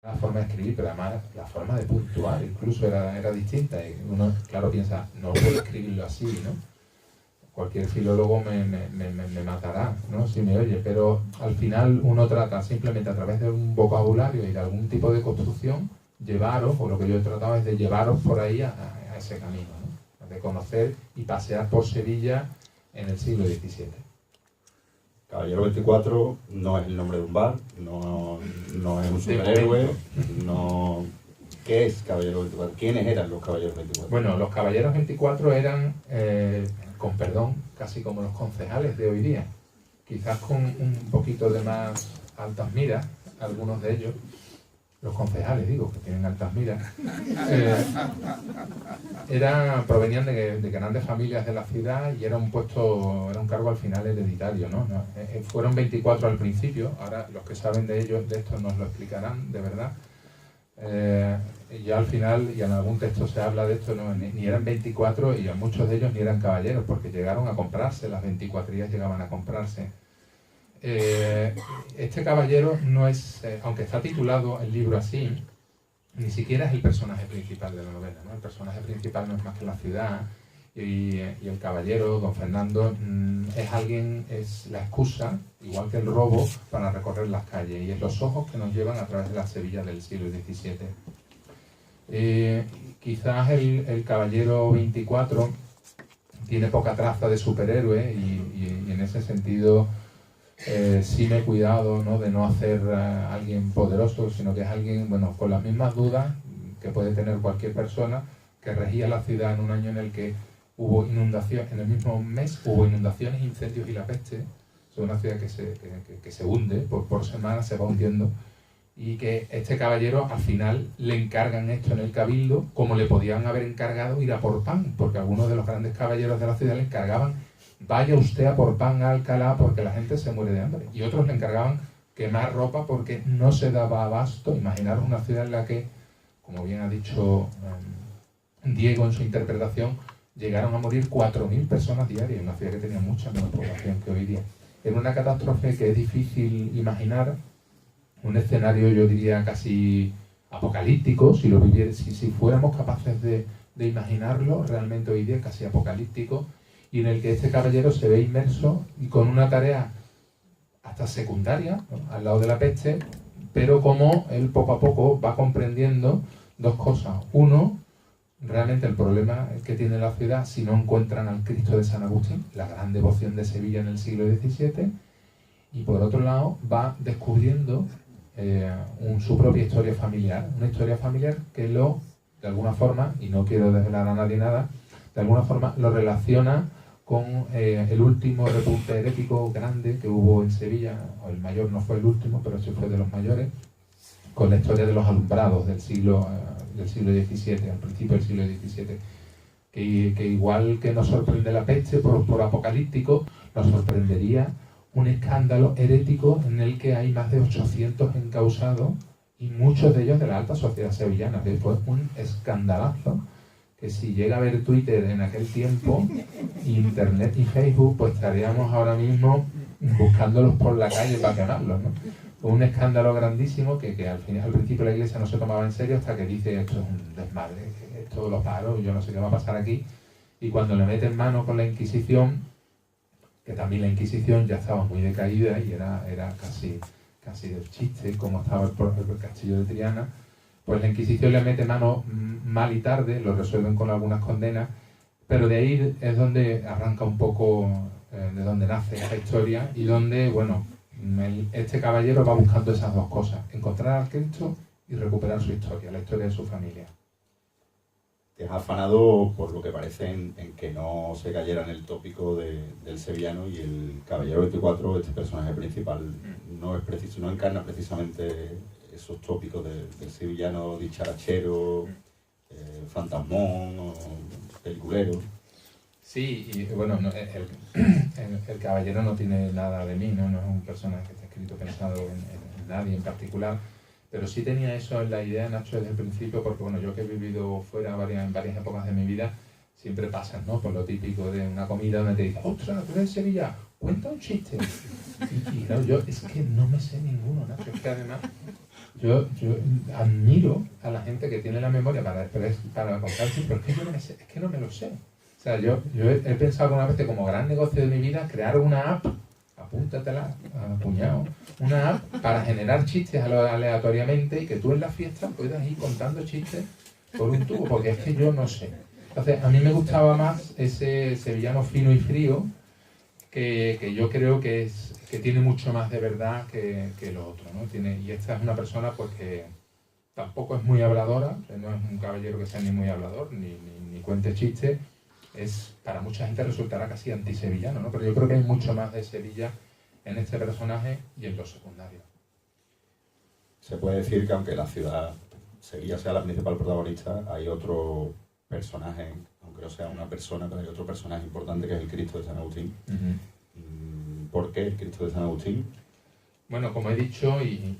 la forma de escribir, pero además la forma de puntuar incluso era distinta. Y uno, claro, piensa, no puedo escribirlo así, ¿no? Cualquier filólogo me matará, ¿no? Si me oye, pero al final uno trata simplemente a través de un vocabulario y de algún tipo de construcción, llevaros, o lo que yo he tratado es de llevaros por ahí a ese camino, ¿no? De conocer y pasear por Sevilla en el siglo XVII. Caballero 24 no es el nombre de un bar, no es un superhéroe, no... ¿Qué es Caballero 24? ¿Quiénes eran los Caballeros 24? Bueno, los Caballeros 24 eran, con perdón, casi como los concejales de hoy día, quizás con un poquito de más altas miras, algunos de ellos, los concejales, digo, que tienen altas miras, provenían de grandes familias de la ciudad y era un cargo al final hereditario, ¿no? Fueron 24 al principio, ahora los que saben de ellos, de esto nos lo explicarán, de verdad. Ya al final, y en algún texto se habla de esto, no, ni eran 24 y a muchos de ellos ni eran caballeros, porque llegaron a comprarse, las 24 llegaban a comprarse. Este caballero no es, aunque está titulado el libro así, ni siquiera es el personaje principal de la novela, ¿no? El personaje principal no es más que la ciudad y el caballero, don Fernando, es la excusa, igual que el robo, para recorrer las calles y es los ojos que nos llevan a través de la Sevilla del siglo XVII. Quizás el caballero 24 tiene poca traza de superhéroe y en ese sentido sí me he cuidado, ¿no?, de no hacer a alguien poderoso, sino que es alguien, bueno, con las mismas dudas que puede tener cualquier persona, que regía la ciudad en un año en el que hubo inundaciones, en el mismo mes hubo inundaciones, incendios y la peste. Es una ciudad que se hunde, por semana se va hundiendo, y que este caballero al final le encargan esto en el cabildo, como le podían haber encargado ir a por pan, porque algunos de los grandes caballeros de la ciudad le encargaban: vaya usted a por pan a Alcalá porque la gente se muere de hambre, y otros le encargaban quemar ropa porque no se daba abasto. Imaginaros una ciudad en la que, como bien ha dicho Diego en su interpretación, llegaron a morir 4.000 personas diarias, una ciudad que tenía mucha menos población que hoy día. Era una catástrofe que es difícil imaginar, un escenario, yo diría, casi apocalíptico, si fuéramos capaces de imaginarlo, realmente hoy día casi apocalíptico, y en el que este caballero se ve inmerso y con una tarea hasta secundaria, ¿no?, al lado de la peste, pero como él poco a poco va comprendiendo dos cosas. Uno, realmente el problema que tiene la ciudad si no encuentran al Cristo de San Agustín, la gran devoción de Sevilla en el siglo XVII, y por otro lado va descubriendo su propia historia familiar, una historia familiar que de alguna forma, y no quiero desvelar a nadie nada, de alguna forma lo relaciona con el último repunte herético grande que hubo en Sevilla, o el mayor no fue el último, pero sí fue de los mayores, con la historia de los alumbrados del siglo XVII, al principio del siglo XVII, que igual que nos sorprende la peste por apocalíptico, nos sorprendería un escándalo herético en el que hay más de 800 encausados y muchos de ellos de la alta sociedad sevillana, que fue un escandalazo, que si llega a ver Twitter en aquel tiempo, Internet y Facebook, pues estaríamos ahora mismo buscándolos por la calle para quemarlos, ¿no? Fue un escándalo grandísimo que al principio la Iglesia no se tomaba en serio, hasta que dice: esto es un desmadre, esto lo paro, yo no sé qué va a pasar aquí. Y cuando le meten mano con la Inquisición, que también la Inquisición ya estaba muy decaída y era casi del chiste, como estaba el castillo de Triana, pues la Inquisición le mete mano mal y tarde, lo resuelven con algunas condenas, pero de ahí es donde arranca un poco, de donde nace esta historia, y donde, bueno, este caballero va buscando esas dos cosas: encontrar al Cristo y recuperar su historia, la historia de su familia. Te has afanado, por lo que parece, en que no se cayera en el tópico del sevillano, y el Caballero 24, este personaje principal, no encarna precisamente esos tópicos del sevillano dicharachero, fantasmón o peliculero. Sí, y bueno, el caballero no tiene nada de mí, ¿no? No es un personaje que está escrito pensado en nadie en particular, pero sí tenía eso en la idea, Nacho, desde el principio, porque bueno, yo que he vivido fuera en varias épocas de mi vida, siempre pasas, ¿no?, por lo típico de una comida donde te dicen: ¡ostras, tú eres de Sevilla! cuenta un chiste. Y claro, yo es que no me sé ninguno, Nacho. Es que además yo admiro a la gente que tiene la memoria para contar chistes, pero es que yo no me sé, es que no me lo sé. O sea, yo he pensado alguna vez que como gran negocio de mi vida crear una app, apúntatela, puñado, una app para generar chistes aleatoriamente y que tú en la fiesta puedas ir contando chistes por un tubo, porque es que yo no sé. Entonces, a mí me gustaba más ese sevillano fino y frío, que yo creo que tiene mucho más de verdad que lo otro, ¿no? Y esta es una persona pues que tampoco es muy habladora, no es un caballero que sea ni muy hablador, ni cuente chistes. Para mucha gente resultará casi antisevillano, ¿no? Pero yo creo que hay mucho más de Sevilla en este personaje y en los secundarios. Se puede decir que aunque la ciudad Sevilla sea la principal protagonista, hay otro personaje, aunque no sea una persona, pero hay otro personaje importante que es el Cristo de San Agustín. ¿Por qué el Cristo de San Agustín? Bueno, como he dicho, y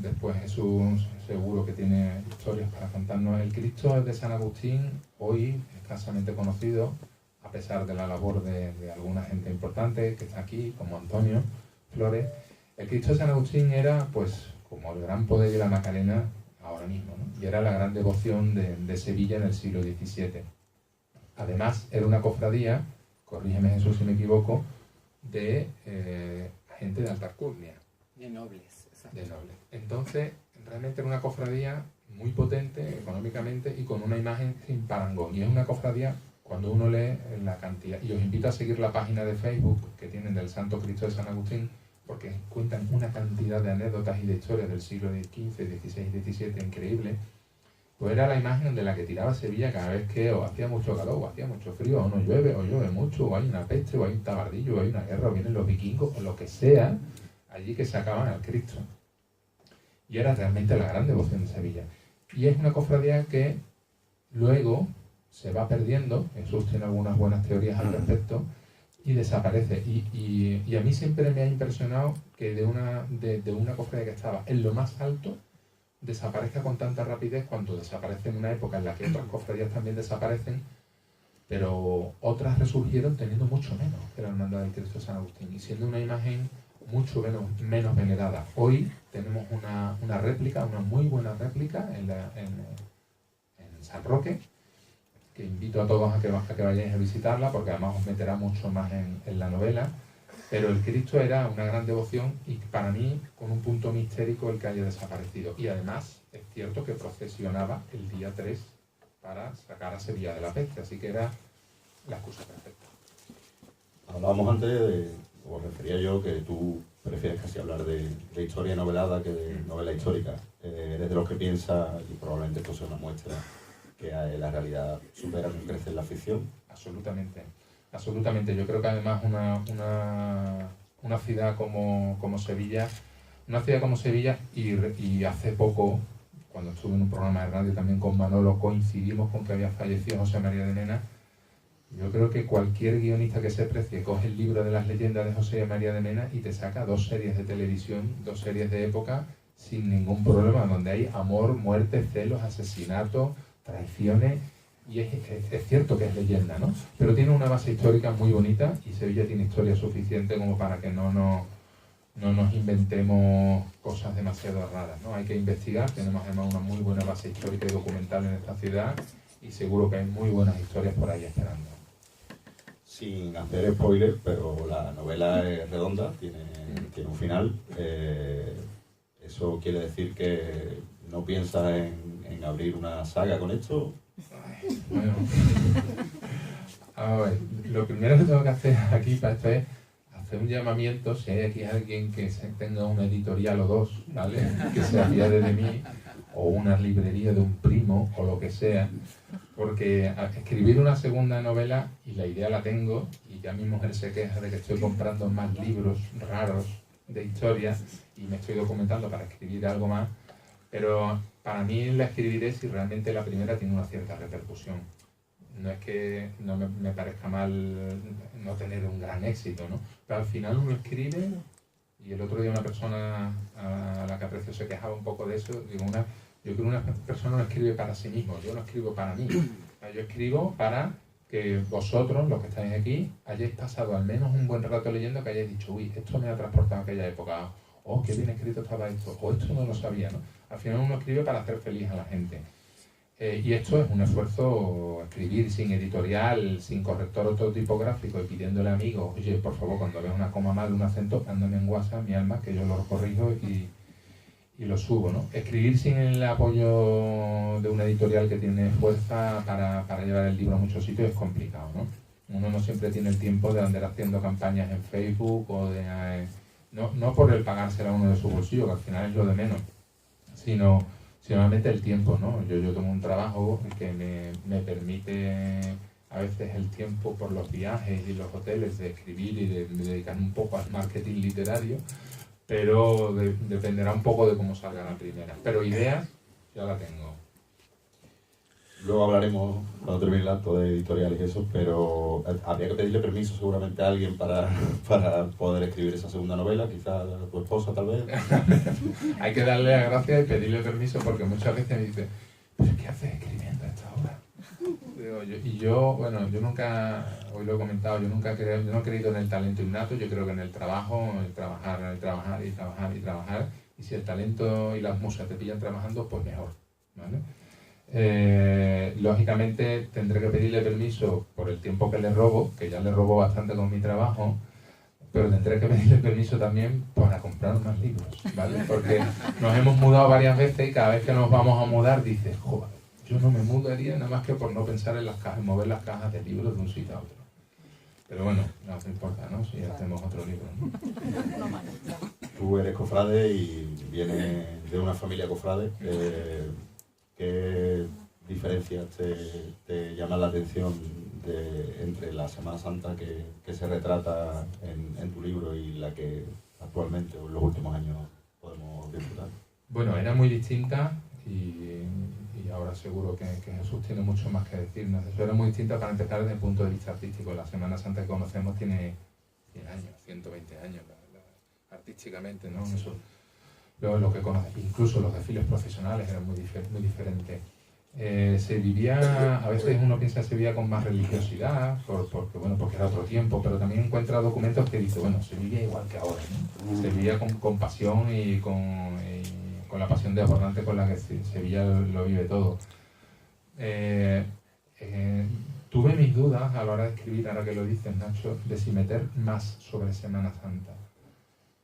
después Jesús seguro que tiene historias para contarnos, el Cristo de San Agustín, hoy escasamente conocido, a pesar de la labor de alguna gente importante que está aquí, como Antonio Flores. El Cristo de San Agustín era, pues, como el gran poder de la Macarena ahora mismo, ¿no? Y era la gran devoción de Sevilla en el siglo XVII. Además, era una cofradía, corrígeme Jesús si me equivoco, de gente de alta alcurnia. De nobles, exacto. De nobles. Entonces, realmente era una cofradía muy potente económicamente y con una imagen sin parangón. Y es una cofradía, cuando uno lee la cantidad, y os invito a seguir la página de Facebook que tienen del Santo Cristo de San Agustín, porque cuentan una cantidad de anécdotas y de historias del siglo XV, XVI, XVII increíble. Pues era la imagen de la que tiraba Sevilla cada vez que o hacía mucho calor, o hacía mucho frío, o no llueve, o llueve mucho, o hay una peste, o hay un tabardillo, o hay una guerra, o vienen los vikingos, o lo que sea, allí que sacaban al Cristo. Y era realmente la gran devoción de Sevilla. Y es una cofradía que luego se va perdiendo, Jesús tiene algunas buenas teorías al respecto, y desaparece. Y a mí siempre me ha impresionado que de una cofradía que estaba en lo más alto, desaparezca con tanta rapidez cuando desaparece en una época en la que otras cofradías también desaparecen, pero otras resurgieron teniendo mucho menos que la Hermandad del Cristo de San Agustín y siendo una imagen mucho menos venerada. Hoy tenemos una réplica, una muy buena réplica en San Roque, que invito a todos a que vayáis a visitarla, porque además os meterá mucho más en la novela. Pero el Cristo era una gran devoción y para mí con un punto mistérico el que haya desaparecido. Y además es cierto que procesionaba el día 3 para sacar a Sevilla de la peste, así que era la excusa perfecta. Hablábamos antes, os refería yo que tú prefieres casi hablar de historia novelada que de novela histórica. Eres de los que piensa, y probablemente esto sea una muestra, que la realidad supera con crecer la ficción. Absolutamente. Absolutamente. Yo creo que además una ciudad como Sevilla, y hace poco, cuando estuve en un programa de radio también con Manolo, coincidimos con que había fallecido José María de Mena. Yo creo que cualquier guionista que se precie coge el libro de las leyendas de José María de Mena y te saca 2 series de televisión, 2 series de época, sin ningún problema, donde hay amor, muerte, celos, asesinatos, traiciones. Y es cierto que es leyenda, ¿no? Pero tiene una base histórica muy bonita y Sevilla tiene historia suficiente como para que no nos inventemos cosas demasiado raras, ¿no? Hay que investigar, tenemos además una muy buena base histórica y documental en esta ciudad y seguro que hay muy buenas historias por ahí esperando. Sin hacer spoiler, pero la novela es redonda, tiene un final. ¿Eso quiere decir que no piensas en abrir una saga con esto? Bueno, a ver, lo primero que tengo que hacer aquí para esto es hacer un llamamiento, si hay aquí alguien que tenga una editorial o 2, ¿vale? Que se apiade de mí, o una librería de un primo, o lo que sea, porque escribir una segunda novela, y la idea la tengo, y ya mi mujer se queja de que estoy comprando más libros raros de historia, y me estoy documentando para escribir algo más, pero para mí la escribiré si realmente la primera tiene una cierta repercusión. No es que no me parezca mal no tener un gran éxito, ¿no? Pero al final uno escribe, y el otro día una persona a la que aprecio se quejaba un poco de eso, digo, yo creo que una persona no escribe para sí mismo, yo no escribo para mí. Yo escribo para que vosotros, los que estáis aquí, hayáis pasado al menos un buen rato leyendo, que hayáis dicho, uy, esto me ha transportado a aquella época, oh, qué bien escrito estaba esto, o esto no lo sabía, ¿no? Al final uno escribe para hacer feliz a la gente. Y esto es un esfuerzo, escribir sin editorial, sin corrector ortotipográfico y pidiéndole a amigos, oye, por favor, cuando veas una coma mal, un acento, mándame en WhatsApp mi alma, que yo lo corrijo y lo subo, ¿no? Escribir sin el apoyo de una editorial que tiene fuerza para llevar el libro a muchos sitios es complicado, ¿no? Uno no siempre tiene el tiempo de andar haciendo campañas en Facebook o de... no por el pagársela a uno de su bolsillo, que al final es lo de menos, sino realmente el tiempo, ¿no? Yo tengo un trabajo que me permite a veces el tiempo por los viajes y los hoteles de escribir y de dedicarme un poco al marketing literario, pero dependerá un poco de cómo salga la primera. Pero ideas ya la tengo. Luego hablaremos cuando termine el acto de editoriales y eso, pero habría que pedirle permiso seguramente a alguien para poder escribir esa segunda novela, quizás a tu esposa tal vez. Hay que darle las gracias y pedirle permiso porque muchas veces me dice, ¿pero qué haces escribiendo a esta hora? Bueno, yo nunca, hoy lo he comentado, yo no he creído en el talento innato, yo creo que en el trabajo, el trabajar, y si el talento y las musas te pillan trabajando, pues mejor, ¿vale? Lógicamente tendré que pedirle permiso por el tiempo que le robo, que ya le robo bastante con mi trabajo, pero tendré que pedirle permiso también para comprar más libros, ¿vale? Porque nos hemos mudado varias veces y cada vez que nos vamos a mudar dices, joder, yo no me mudaría nada más que por no pensar en las cajas, mover las cajas de libros de un sitio a otro. Pero bueno, no importa, ¿no? Si hacemos otro libro, ¿no? Tú eres cofrade y vienes de una familia cofrade. ¿Qué diferencias te llaman la atención entre la Semana Santa que se retrata en tu libro y la que actualmente o en los últimos años podemos disfrutar? Bueno, era muy distinta y ahora seguro que Jesús tiene mucho más que decirnos. Eso era muy distinta para empezar desde el punto de vista artístico. La Semana Santa que conocemos tiene 100 años, 120 años, artísticamente, ¿no? Eso, lo que conoces, incluso los desfiles profesionales eran muy diferentes. Se vivía, a veces uno piensa que se vivía con más religiosidad, porque era otro tiempo, pero también encuentra documentos que dicen, bueno, se vivía igual que ahora, ¿no? Se vivía con pasión y con la pasión desbordante con la que Sevilla lo vive todo. Tuve mis dudas a la hora de escribir, ahora que lo dices, Nacho, de si meter más sobre Semana Santa.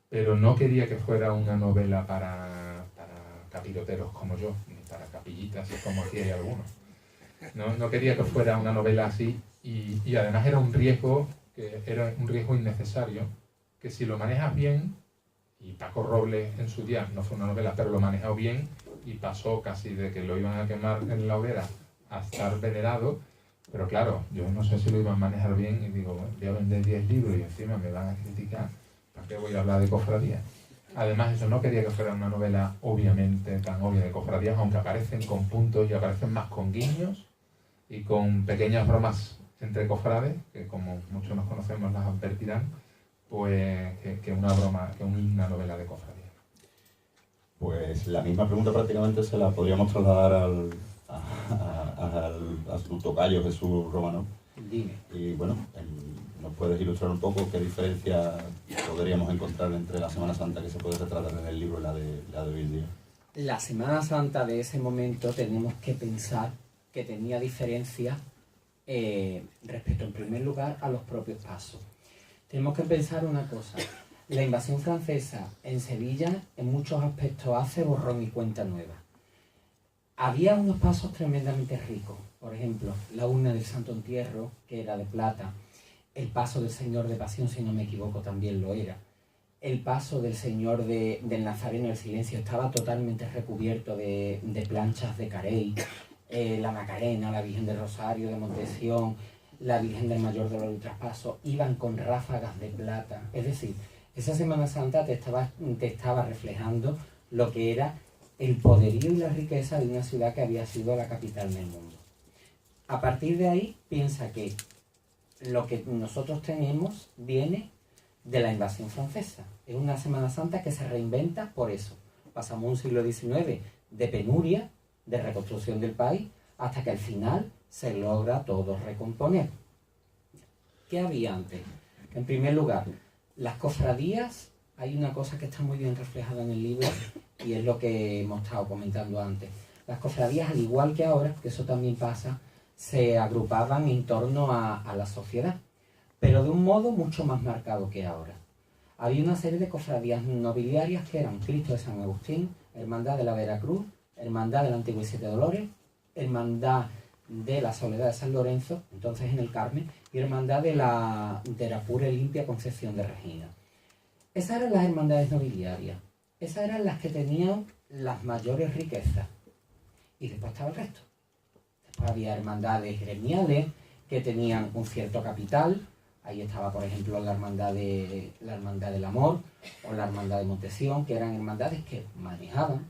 Pero no quería que fuera una novela para capiroteros como yo, ni para capillitas como aquí hay algunos. No quería que fuera una novela así y además era un riesgo innecesario, que si lo manejas bien, y Paco Robles en su día no fue una novela, pero lo manejó bien y pasó casi de que lo iban a quemar en la hoguera a estar venerado, pero claro, yo no sé si lo iban a manejar bien y digo, bueno, voy a vender 10 libros y encima me van a criticar. ¿Para qué voy a hablar de cofradías? Además, eso no quería que fuera una novela obviamente tan obvia de cofradías, aunque aparecen con puntos y aparecen más con guiños y con pequeñas bromas entre cofrades, que como muchos nos conocemos las advertirán, pues que una novela de cofradías. Pues la misma pregunta prácticamente se la podríamos trasladar a su tocayo Jesús Romano. Dime. Y bueno, ¿nos puedes ilustrar un poco qué diferencia podríamos encontrar entre la Semana Santa que se puede retratar en el libro y la de hoy en día? La Semana Santa de ese momento tenemos que pensar que tenía diferencia respecto, en primer lugar, a los propios pasos. Tenemos que pensar una cosa. La invasión francesa en Sevilla en muchos aspectos hace borrón y cuenta nueva. Había unos pasos tremendamente ricos. Por ejemplo, la urna del Santo Entierro, que era de plata. El paso del Señor de Pasión, si no me equivoco, también lo era. El paso del Señor del Nazareno del Silencio estaba totalmente recubierto de planchas de carey. La Macarena, la Virgen del Rosario de Montesión, la Virgen del Mayor Dolor y Traspaso, iban con ráfagas de plata. Es decir, esa Semana Santa te estaba reflejando lo que era el poderío y la riqueza de una ciudad que había sido la capital del mundo. A partir de ahí, piensa que lo que nosotros tenemos viene de la invasión francesa. Es una Semana Santa que se reinventa por eso. Pasamos un siglo XIX de penuria, de reconstrucción del país, hasta que al final se logra todo recomponer. ¿Qué había antes? En primer lugar, las cofradías, hay una cosa que está muy bien reflejada en el libro y es lo que hemos estado comentando antes. Las cofradías, al igual que ahora, que eso también pasa, se agrupaban en torno a la sociedad, pero de un modo mucho más marcado que ahora. Había una serie de cofradías nobiliarias que eran Cristo de San Agustín, Hermandad de la Veracruz, Hermandad de la Antigua y Siete Dolores, Hermandad de la Soledad de San Lorenzo, entonces en el Carmen, y Hermandad de la Pura y Limpia Concepción de Regina. Esas eran las hermandades nobiliarias, esas eran las que tenían las mayores riquezas, y después estaba el resto. Después había hermandades gremiales que tenían un cierto capital. Ahí estaba, por ejemplo, la hermandad del Amor o la hermandad de Montesión, que eran hermandades que manejaban.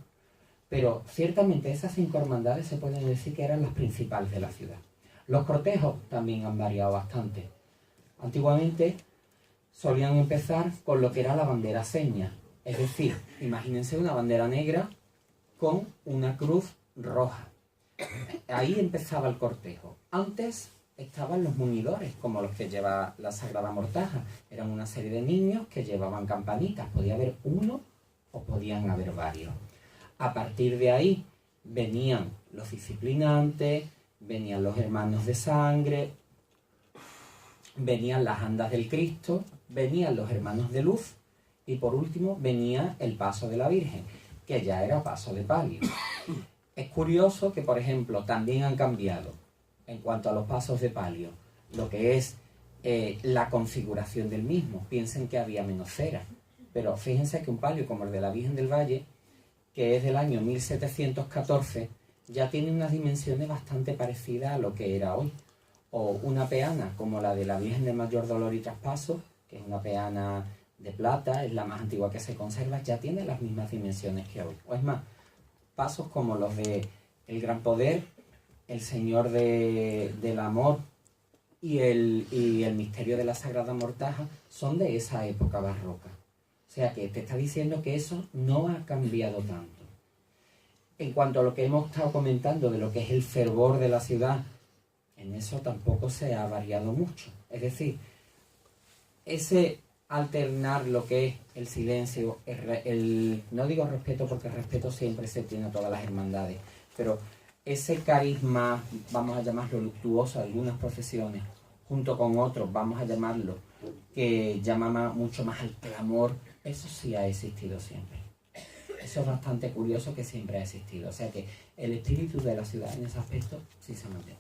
Pero ciertamente esas 5 hermandades se pueden decir que eran las principales de la ciudad. Los cortejos también han variado bastante. Antiguamente solían empezar con lo que era la bandera seña. Es decir, imagínense una bandera negra con una cruz roja. Ahí empezaba el cortejo. Antes estaban los munidores, como los que lleva la Sagrada Mortaja. Eran una serie de niños que llevaban campanitas. Podía haber uno o podían haber varios. A partir de ahí venían los disciplinantes, venían los hermanos de sangre, venían las andas del Cristo, venían los hermanos de luz y por último venía el paso de la Virgen, que ya era paso de palio. Es curioso que, por ejemplo, también han cambiado en cuanto a los pasos de palio, lo que es la configuración del mismo. Piensen que había menos cera, pero fíjense que un palio como el de la Virgen del Valle, que es del año 1714, ya tiene unas dimensiones bastante parecidas a lo que era hoy. O una peana como la de la Virgen del Mayor Dolor y Traspaso, que es una peana de plata, es la más antigua que se conserva, ya tiene las mismas dimensiones que hoy. O es más, pasos como los de El Gran Poder, El Señor del Amor y el Misterio de la Sagrada Mortaja son de esa época barroca. O sea que te está diciendo que eso no ha cambiado tanto. En cuanto a lo que hemos estado comentando de lo que es el fervor de la ciudad, en eso tampoco se ha variado mucho. Es decir, ese alternar lo que es el silencio, no digo respeto porque el respeto siempre se tiene a todas las hermandades, pero ese carisma, vamos a llamarlo luctuoso, algunas profesiones, junto con otros, vamos a llamarlo, que llama mucho más al clamor, eso sí ha existido siempre. Eso es bastante curioso, que siempre ha existido. O sea que el espíritu de la ciudad en ese aspecto sí se mantiene.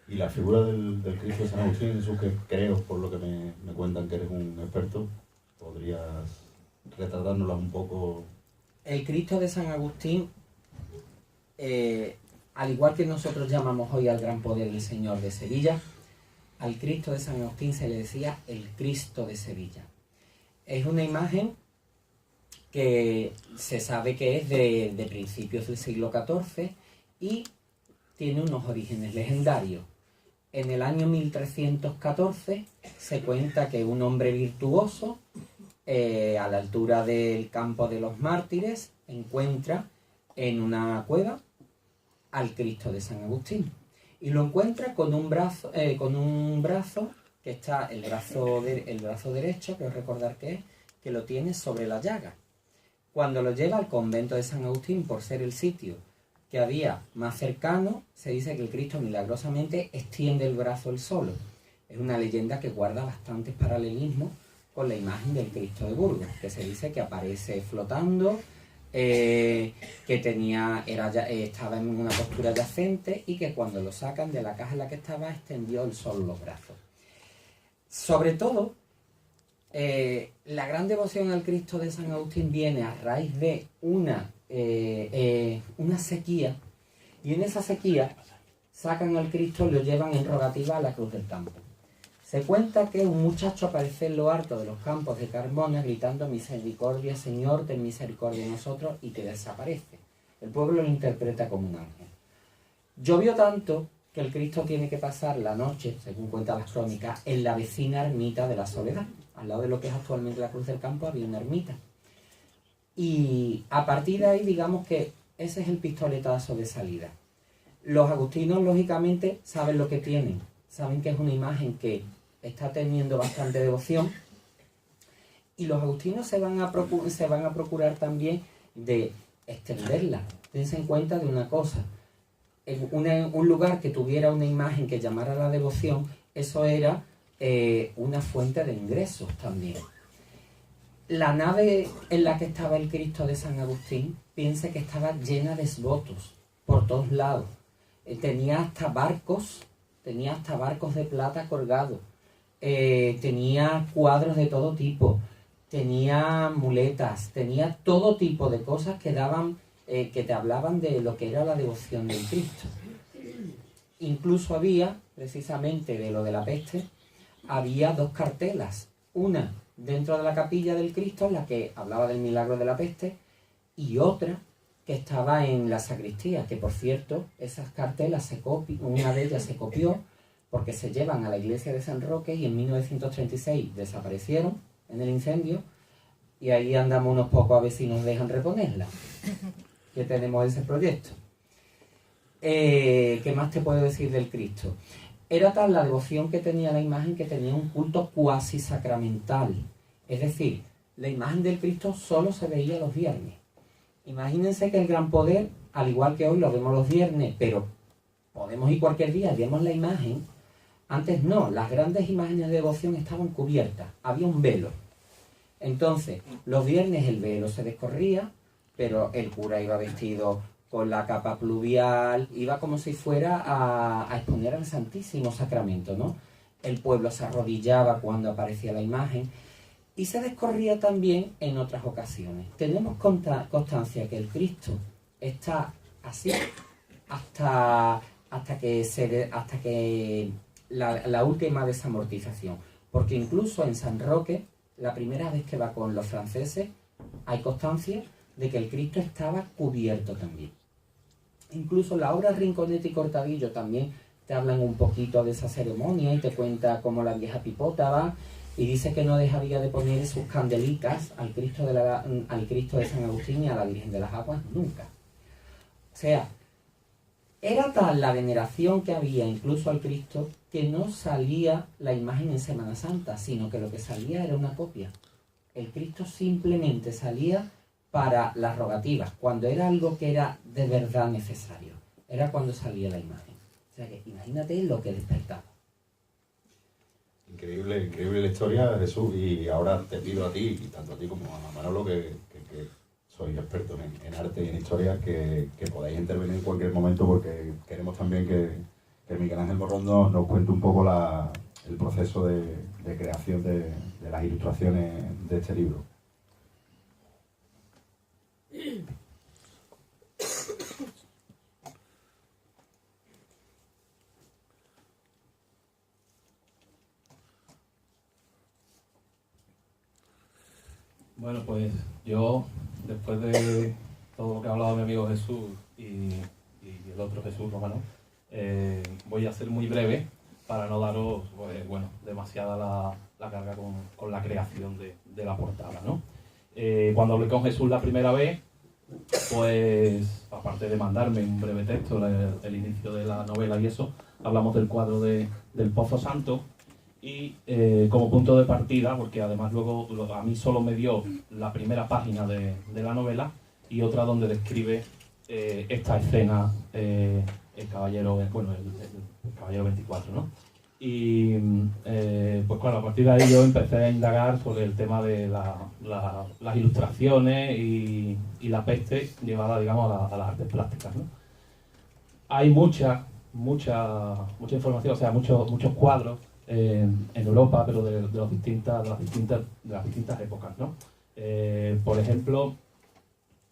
Y la figura del Cristo de San Agustín, eso que creo, por lo que me cuentan que eres un experto, ¿podrías retratárnosla un poco? El Cristo de San Agustín, al igual que nosotros llamamos hoy al Gran Poder del Señor de Sevilla, al Cristo de San Agustín se le decía el Cristo de Sevilla. Es una imagen que se sabe que es de principios del siglo XIV y tiene unos orígenes legendarios. En el año 1314 se cuenta que un hombre virtuoso, a la altura del campo de los mártires, encuentra en una cueva al Cristo de San Agustín. Y lo encuentra con un brazo que está el brazo derecho, que os recordar que lo tiene sobre la llaga. Cuando lo lleva al convento de San Agustín, por ser el sitio que había más cercano, se dice que el Cristo milagrosamente extiende el brazo él solo. Es una leyenda que guarda bastantes paralelismos con la imagen del Cristo de Burgos, que se dice que aparece flotando, que estaba en una postura yacente y que cuando lo sacan de la caja en la que estaba, extendió él solo los brazos. Sobre todo, la gran devoción al Cristo de San Agustín viene a raíz de una sequía, y en esa sequía sacan al Cristo y lo llevan en rogativa a la Cruz del Campo. Se cuenta que un muchacho aparece en lo alto de los campos de Carmona gritando misericordia, Señor, ten misericordia de nosotros, y que desaparece. El pueblo lo interpreta como un ángel. Llovió tanto que el Cristo tiene que pasar la noche, según cuentan las crónicas, en la vecina ermita de la Soledad. Al lado de lo que es actualmente la Cruz del Campo había una ermita. Y a partir de ahí, digamos que ese es el pistoletazo de salida. Los agustinos, lógicamente, saben lo que tienen. Saben que es una imagen que está teniendo bastante devoción. Y los agustinos se van a procurar también de extenderla. Tense en cuenta de una cosa. En un lugar que tuviera una imagen que llamara a la devoción, eso era una fuente de ingresos también. La nave en la que estaba el Cristo de San Agustín, piense que estaba llena de esvotos por todos lados. Tenía hasta barcos de plata colgados. Tenía cuadros de todo tipo. Tenía muletas. Tenía todo tipo de cosas que te hablaban de lo que era la devoción del Cristo. Incluso había, precisamente de lo de la peste, había 2 cartelas. Una dentro de la capilla del Cristo, en la que hablaba del milagro de la peste, y otra que estaba en la sacristía, que por cierto, esas cartelas una de ellas se copió porque se llevan a la iglesia de San Roque y en 1936 desaparecieron en el incendio, y ahí andamos unos pocos a ver si nos dejan reponerla, que tenemos ese proyecto. ¿Qué más te puedo decir del Cristo? Era tal la devoción que tenía la imagen que tenía un culto cuasi sacramental. Es decir, la imagen del Cristo solo se veía los viernes. Imagínense que el Gran Poder, al igual que hoy lo vemos los viernes, pero podemos ir cualquier día y vemos la imagen. Antes no, las grandes imágenes de devoción estaban cubiertas, había un velo. Entonces, los viernes el velo se descorría, pero el cura iba vestido con la capa pluvial, iba como si fuera a exponer al Santísimo Sacramento, ¿no? El pueblo se arrodillaba cuando aparecía la imagen y se descorría también en otras ocasiones. Tenemos constancia que el Cristo está así hasta que la última desamortización, porque incluso en San Roque, la primera vez que va con los franceses, hay constancia de que el Cristo estaba cubierto también. Incluso la obra Rinconete y Cortadillo también te hablan un poquito de esa ceremonia y te cuenta cómo la vieja Pipota va y dice que no dejaría de poner sus candelicas al Cristo de San Agustín y a la Virgen de las Aguas nunca. O sea, era tal la veneración que había incluso al Cristo que no salía la imagen en Semana Santa, sino que lo que salía era una copia. El Cristo simplemente salía para las rogativas, cuando era algo que era de verdad necesario. Era cuando salía la imagen. O sea que imagínate lo que despertaba. Increíble, increíble la historia, Jesús, y ahora te pido a ti, y tanto a ti como a Manolo, que sois expertos en arte y en historia, que podáis intervenir en cualquier momento, porque queremos también que Miguel Ángel Morrón nos cuente un poco el proceso de creación de las ilustraciones de este libro. Bueno, pues yo, después de todo lo que ha hablado mi amigo Jesús y el otro Jesús Romano, voy a ser muy breve para no daros demasiada la carga con la creación de la portada, ¿no? Cuando hablé con Jesús la primera vez, pues aparte de mandarme un breve texto, el inicio de la novela y eso, hablamos del cuadro del Pozo Santo. Y como punto de partida, porque además luego a mí solo me dio la primera página de la novela y otra donde describe esta escena, el caballero 24, ¿no? Y pues claro, a partir de ahí yo empecé a indagar sobre el tema de las ilustraciones y la peste llevada, digamos, a las artes plásticas, ¿no? Hay mucha información, o sea, muchos cuadros en Europa, pero de las distintas épocas, ¿no? Por ejemplo,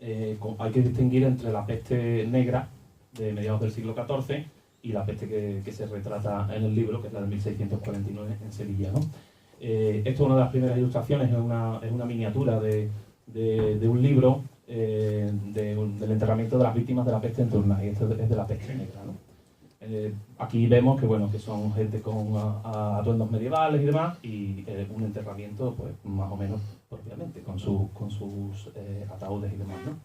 hay que distinguir entre la peste negra de mediados del siglo XIV y la peste que se retrata en el libro, que es la de 1649 en Sevilla, ¿no? Esto es una de las primeras ilustraciones, es una miniatura de un libro del enterramiento de las víctimas de la peste en Tournai, y esto es de la peste negra, ¿no? Aquí vemos que son gente con atuendos medievales y demás, y un enterramiento pues más o menos propiamente, con sus ataúdes y demás, ¿no?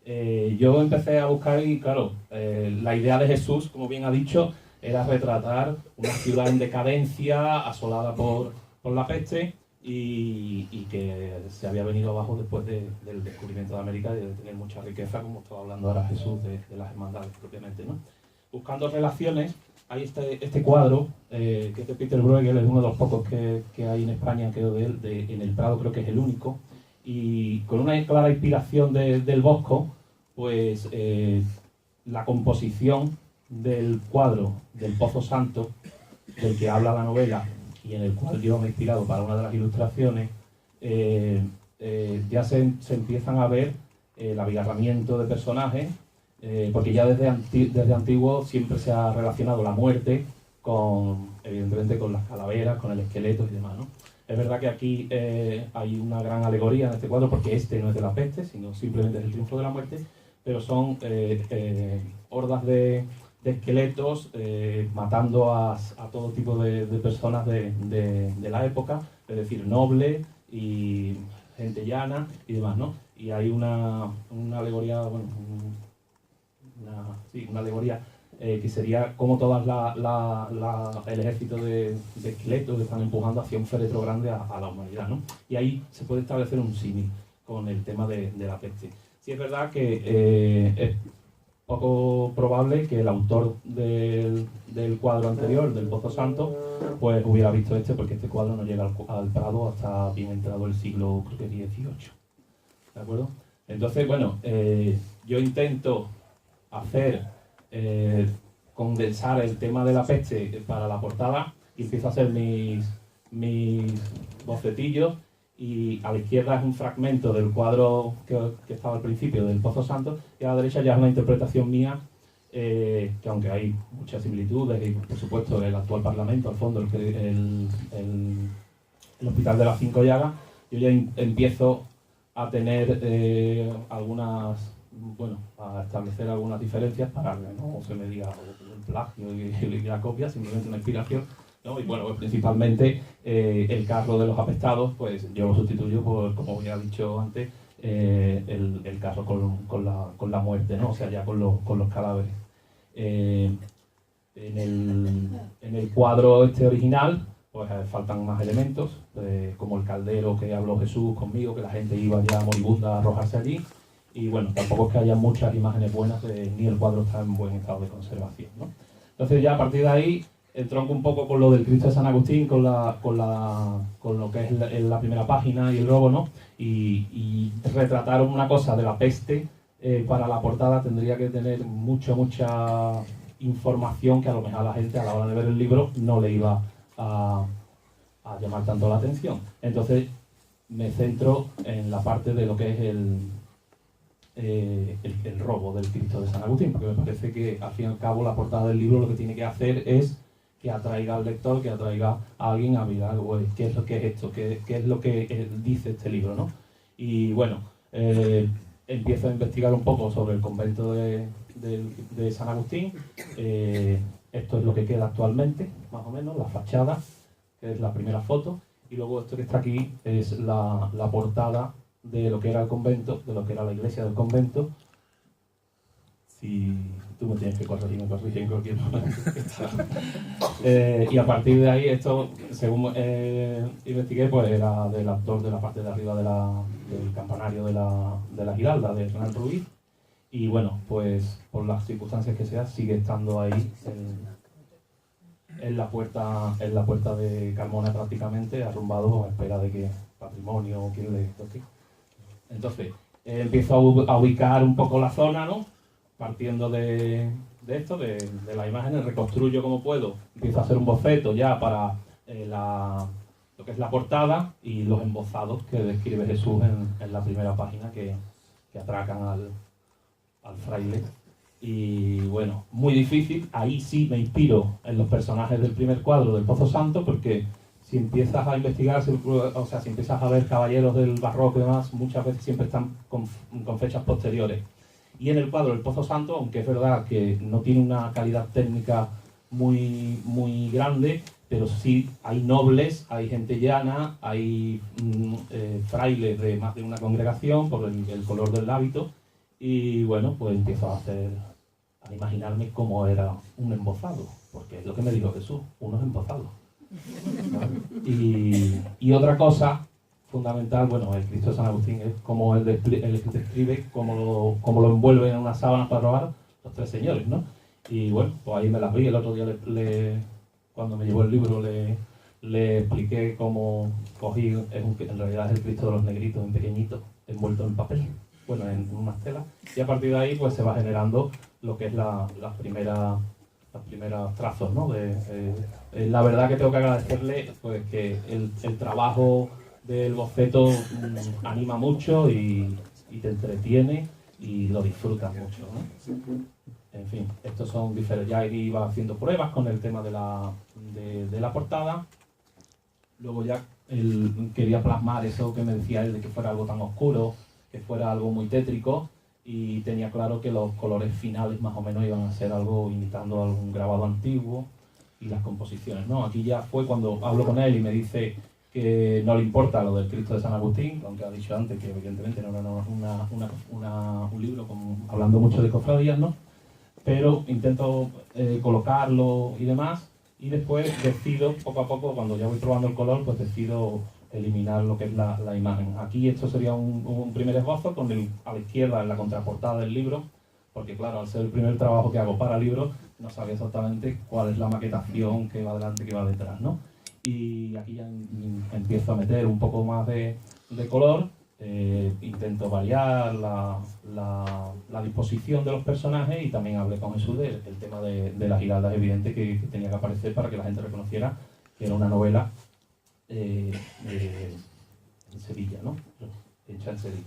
yo empecé a buscar y claro, la idea de Jesús, como bien ha dicho, era retratar una ciudad en decadencia, asolada por la peste y que se había venido abajo después del descubrimiento de América y de tener mucha riqueza, como estaba hablando ahora Jesús, de las hermandades propiamente, ¿no? Buscando relaciones, hay este cuadro, que es de Peter Bruegel, es uno de los pocos que hay en España, creo, de él, en el Prado creo que es el único, y con una clara inspiración del Bosco, pues la composición del cuadro del Pozo Santo, del que habla la novela, y en el cual yo me he inspirado para una de las ilustraciones, ya se empiezan a ver el abigarramiento de personajes, porque ya desde antiguo siempre se ha relacionado la muerte evidentemente con las calaveras, con el esqueleto y demás, ¿no? Es verdad que aquí hay una gran alegoría en este cuadro, porque este no es de la peste, sino simplemente es el triunfo de la muerte, pero son hordas de esqueletos matando a todo tipo de personas de la época, es decir, nobles y gente llana y demás, ¿no? Y hay una alegoría, bueno, una alegoría que sería como todas el ejército de esqueletos que están empujando hacia un féretro grande a la humanidad, ¿no? Y ahí se puede establecer un símil con el tema de la peste. Sí es verdad que es poco probable que el autor del cuadro anterior, del Pozo Santo, pues hubiera visto porque este cuadro no llega al Prado hasta bien entrado el siglo, creo que XVIII. ¿De acuerdo? Entonces, bueno, yo intento condensar el tema de la peste para la portada y empiezo a hacer mis bocetillos, y a la izquierda es un fragmento del cuadro que estaba al principio del Pozo Santo, y a la derecha ya es una interpretación mía, que aunque hay muchas similitudes y por supuesto el actual Parlamento al fondo, el Hospital de las Cinco Llagas, yo ya empiezo a tener a establecer algunas diferencias para que no se me diga el plagio y la copia, simplemente una inspiración, ¿no? Y bueno, pues principalmente el carro de los apestados, pues yo lo sustituyo por, como ya he dicho antes, el carro con la muerte, ¿no? O sea, ya con los cadáveres. En el cuadro original, pues faltan más elementos, como el caldero que habló Jesús conmigo, que la gente iba ya moribunda a arrojarse allí. Y bueno, tampoco es que haya muchas imágenes buenas, ni el cuadro está en buen estado de conservación, ¿no? Entonces ya a partir de ahí entronco un poco con lo del Cristo de San Agustín, con lo que es la primera página y el robo, ¿no? Y retratar una cosa de la peste para la portada tendría que tener mucha información que a lo mejor a la gente a la hora de ver el libro no le iba a llamar tanto la atención. Entonces me centro en la parte de lo que es el robo del Cristo de San Agustín, porque me parece que al fin y al cabo la portada del libro lo que tiene que hacer es que atraiga al lector, que atraiga a alguien a mirar qué es lo que es esto, qué es lo que dice este libro, ¿no? Y bueno, empiezo a investigar un poco sobre el convento de San Agustín. Esto es lo que queda actualmente, más o menos, la fachada, que es la primera foto, y luego esto que está aquí es la portada de lo que era el convento, de lo que era la iglesia del convento. Si tú me tienes que corregir, me corriges en cualquier momento. Y a partir de ahí, esto, según investigué, pues era del autor de la parte de arriba del campanario de la Giralda, de Hernán Ruiz. Y bueno, pues por las circunstancias que sea, sigue estando ahí en la puerta de Carmona, prácticamente arrumbado, a espera de que patrimonio o quien le toque. Entonces, empiezo a ubicar un poco la zona, ¿no? Partiendo de esto, de las imágenes, reconstruyo como puedo, empiezo a hacer un boceto ya para lo que es la portada y los embozados que describe Jesús en la primera página que atracan al fraile. Y bueno, muy difícil, ahí sí me inspiro en los personajes del primer cuadro del Pozo Santo, porque si empiezas a investigar, si empiezas a ver caballeros del barroco y demás, muchas veces siempre están con fechas posteriores. Y en el cuadro del Pozo Santo, aunque es verdad que no tiene una calidad técnica muy, muy grande, pero sí hay nobles, hay gente llana, hay frailes de más de una congregación por el color del hábito, Y bueno, pues empiezo a imaginarme cómo era un embozado, porque es lo que me dijo Jesús, unos embozados. Y otra cosa fundamental, bueno, el Cristo de San Agustín es como él describe cómo lo envuelven en unas sábanas para robar los tres señores, ¿no? Y bueno, pues ahí me las vi. El otro día cuando me llevó el libro le expliqué cómo cogí, en realidad es el Cristo de los negritos en pequeñito, envuelto en papel, bueno, en unas telas, y a partir de ahí pues se va generando lo que es las primeras trazos, ¿no? La verdad que tengo que agradecerle pues que el trabajo del boceto anima mucho y te entretiene y lo disfrutas mucho, ¿no? En fin, estos son diferentes. Ya iba haciendo pruebas con el tema de la portada. Luego ya quería plasmar eso que me decía él, de que fuera algo tan oscuro, que fuera algo muy tétrico, y tenía claro que los colores finales más o menos iban a ser algo imitando algún grabado antiguo y las composiciones, ¿no? Aquí ya fue cuando hablo con él y me dice que no le importa lo del Cristo de San Agustín, aunque ha dicho antes que evidentemente no era un libro hablando mucho de cofradías, ¿no? Pero intento colocarlo y demás, y después decido, poco a poco, cuando ya voy probando el color, pues decido eliminar lo que es la imagen. Aquí esto sería un primer esbozo, a la izquierda en la contraportada del libro, porque claro, al ser el primer trabajo que hago para libros, no sabía exactamente cuál es la maquetación que va delante y que va detrás, ¿no? Y aquí ya empiezo a meter un poco más de color. Intento variar la disposición de los personajes, y también hablé con Jesús del tema de las giraldas evidentes que tenía que aparecer para que la gente reconociera que era una novela en Sevilla, ¿no? Hecha en Sevilla.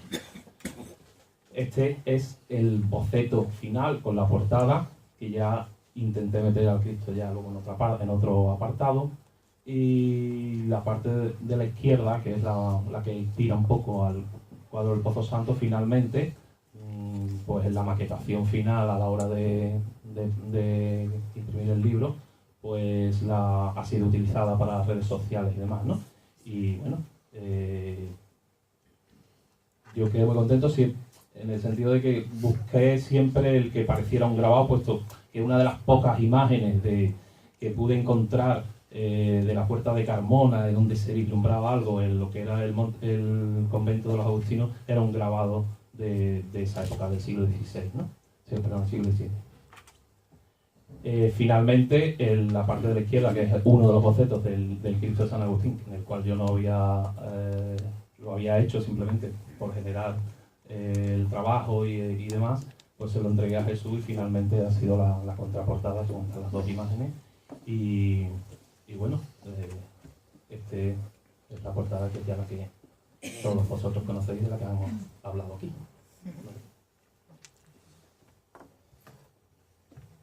Este es el boceto final con la portada, que ya intenté meter al Cristo ya luego en otro apartado. Y la parte de la izquierda, que es la que inspira un poco al cuadro del Pozo Santo, finalmente, pues en la maquetación final a la hora de imprimir el libro, pues ha sido utilizada para las redes sociales y demás, ¿no? Y bueno, yo quedé muy contento en el sentido de que busqué siempre el que pareciera un grabado, puesto que una de las pocas imágenes que pude encontrar de la Puerta de Carmona, de donde se vislumbraba algo en lo que era el convento de los agustinos, era un grabado de esa época del siglo XVI, ¿no? Sí, perdón, siglo XVII. Finalmente, en la parte de la izquierda, que es uno de los bocetos del Cristo de San Agustín, en el cual yo no lo había hecho simplemente por generar el trabajo y demás, pues se lo entregué a Jesús, y finalmente ha sido la contraportada con las dos imágenes. Y bueno, este es la portada, que es ya la que todos vosotros conocéis, de la que hemos hablado aquí.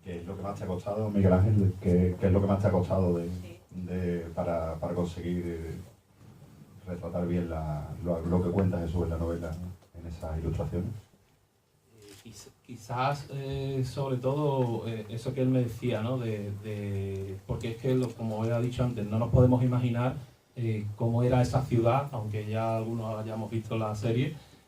¿Qué es lo que más te ha costado, Miguel Ángel? ¿Qué es lo que más te ha costado para conseguir retratar bien lo que cuenta Jesús en la novela, en esas ilustraciones? Quizás, sobre todo, eso que él me decía, ¿no? Porque es que, como he dicho antes, no nos podemos imaginar cómo era esa ciudad, aunque ya algunos hayamos visto la serie,